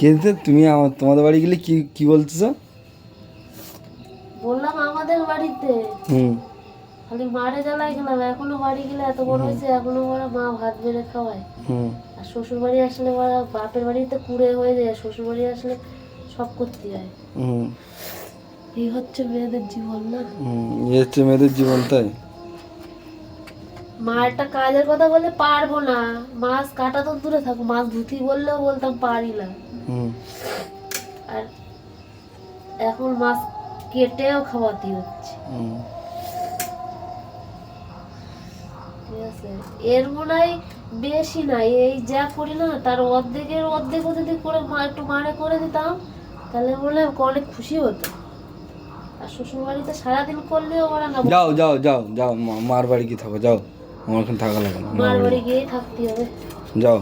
কিন্তু তুমি তোমাদের বাড়ি গেলে কি কি বলতেছো? বললাম আমাদের বাড়িতে হুম খালি মারে জ্বালাই গেলাম, এখনো বাড়ি গেলে এত বড় হয়েছে এখনো ওরা মা ভাত বেড়ে খাওয়ায়। হুম আর শ্বশুর বাড়ি আসলে ওরা বাপের বাড়িতে কুড়ে হয়ে যায়, শ্বশুর বাড়ি আসলে সব করতে হয়। হুম এই হচ্ছে মেয়েদের জীবন না। হুম, এই হচ্ছে মেয়েদের জীবন, তাই? মা একটা কাজের কথা বললে পারবো না, মাছ কাটা তো দূরে থাকো, মাছ ধুতি বললেও বলতাম পারি না। হুম আর এখন মাছ কেটেও খাওয়াতে হচ্ছে। হুম ঠিক আছে, এর মনে হয় বেশি নাই, এই যা করি না তার অর্ধেকের অর্ধেকও যদি করে একটু মারে করে দিতাম তাহলে মনে হয় অনেক খুশি হতো। আর শ্বশুর বাড়িতে সারাদিন করলেও ওরা না, যাও যাও যাও যাও, মার বাড়ি কি থাকো, যাও, আমার ওখানে থাকা লাগে না, মার মার বাড়ি বাড়ি যাও, গিয়েই থাকতে হবে। যাও।